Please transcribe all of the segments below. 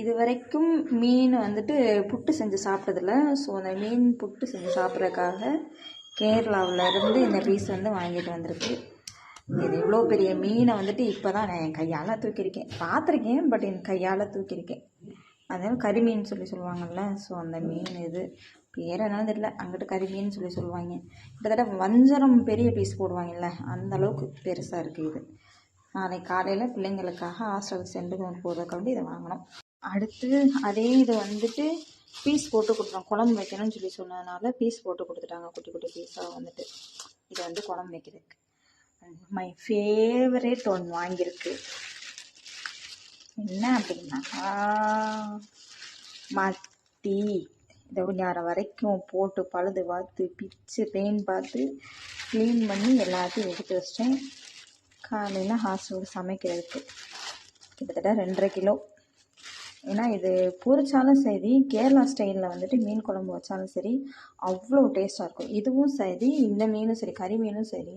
இது வரைக்கும் மீன் வந்துட்டு புட்டு செஞ்சு சாப்பிட்டதில்ல. ஸோ அந்த மீன் புட்டு செஞ்சு சாப்பிட்றதுக்காக கேரளாவிலேருந்து இந்த பீஸ் வந்து வாங்கிட்டு வந்திருக்கு. இது இவ்வளோ பெரிய மீனை வந்துட்டு இப்போ தான் நான் என் கையால் தூக்கியிருக்கேன். பார்த்துருக்கேன், பட் என் கையால் தூக்கியிருக்கேன். அதனால கறிமீன் சொல்லுவாங்கள்ல, ஸோ அந்த மீன் இது பேர் என்னன்னு தெரியல. அங்கிட்டு கறிமீன் சொல்லுவாங்க. கிட்டத்தட்ட வஞ்சரம் பெரிய பீஸ் போடுவாங்கல்ல, அந்த அளவுக்கு பெருசாக இருக்குது இது. நாளைக்கு காலையில் பிள்ளைங்களுக்காக ஹாஸ்டல் சென்று கொண்டு போகிறதுக்காண்டி இதை வாங்கினோம். அடுத்து அதே இது வந்துட்டு பீஸ் போட்டு கொடுத்துட்டாங்க. குழம்பு வைக்கணும்னு சொன்னதுனால பீஸ் போட்டு கொடுத்துட்டாங்க, குட்டி குட்டி பீஸாக வந்துட்டு. இதை வந்து குழம்பு வைக்கிறதுக்கு மை ஃபேவரேட் ஒன்று வாங்கியிருக்கு. என்ன அப்படின்னா மத்தி. இதை ஞான வரைக்கும் போட்டு பழுது பார்த்து பிச்சு பெயின் பார்த்து க்ளீன் பண்ணி எல்லாத்தையும் எடுத்து வச்சிட்டேன். காலையில் ஹாஸ்டலுக்கு சமைக்கிறதுக்கு கிட்டத்தட்ட 2.5 கிலோ. ஏன்னா இது பொரிச்சாலும் சரி, கேரளா ஸ்டைலில் வந்துட்டு மீன் குழம்பு வச்சாலும் சரி அவ்வளோ டேஸ்ட்டாக இருக்கும். இதுவும் சரி, இந்த மீனும் சரி, கறி மீனும் சரி,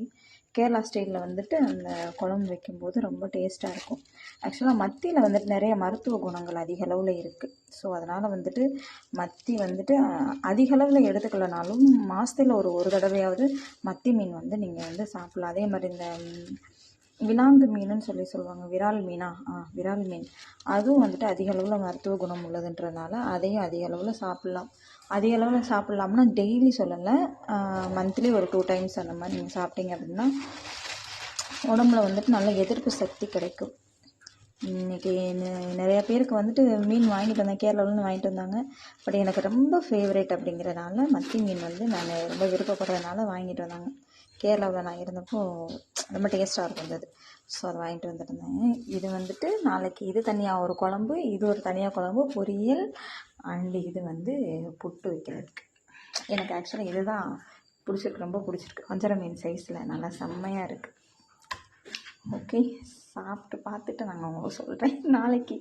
கேரளா ஸ்டைலில் வந்துட்டு அந்த குழம்பு வைக்கும்போது ரொம்ப டேஸ்ட்டாக இருக்கும். ஆக்சுவலாக மத்தியில் வந்துட்டு நிறைய மருத்துவ குணங்கள் அதிக அளவில் இருக்குது. ஸோ அதனால் வந்துட்டு மத்தி வந்துட்டு அதிக அளவில் எடுத்துக்கலனாலும் மாதத்தில் ஒரு தடவையாவது மத்தி மீன் வந்து நீங்கள் வந்து சாப்பிட்லாம். அதே மாதிரி இந்த விலாங்கு மீனுன்னு சொல்லுவாங்க, விரால் மீனா, விரால் மீன், அதுவும் வந்துட்டு அதிக அளவில் மருத்துவ குணம் உள்ளதுன்றதுனால அதையும் அதிக அளவில் சாப்பிட்லாம். அதிக அளவில் சாப்பிட்லாம்னா டெய்லி சொல்லலை, மந்த்லி ஒரு 2 டைம்ஸ் அந்த மாதிரி நீங்கள் சாப்பிட்டீங்க அப்படின்னா உடம்புல வந்துட்டு நல்ல எதிர்ப்பு சக்தி கிடைக்கும். இன்றைக்கி நிறையா பேருக்கு வந்துட்டு மீன் வாங்கிட்டு வந்தேன், கேரளாவிலேருந்து வாங்கிட்டு வந்தாங்க. பட் எனக்கு ரொம்ப ஃபேவரேட் அப்படிங்கிறதுனால மத்தி மீன் வந்து நான் ரொம்ப விருப்பப்படுறதுனால வாங்கிட்டு வந்தாங்க. கேரளாவில் நான் இருந்தப்போ ரொம்ப டேஸ்ட்டாக இருக்கும் அது. ஸோ அதை வாங்கிட்டு வந்துருந்தேன். இது வந்துட்டு நாளைக்கு இது தனியாக ஒரு குழம்பு, இது ஒரு தனியாக குழம்பு, பொரியல், அண்டு இது வந்து புட்டு வைக்கிறதுக்கு. எனக்கு ஆக்சுவலாக இது தான் பிடிச்சிருக்கு, ரொம்ப பிடிச்சிருக்கு. வஞ்சரம் மீன் சைஸில் நல்லா செம்மையாக இருக்குது. ஓகே, சாப்பிட்டு பார்த்துட்டு நாங்கள் உங்களுக்கு சொல்கிறேன் நாளைக்கு.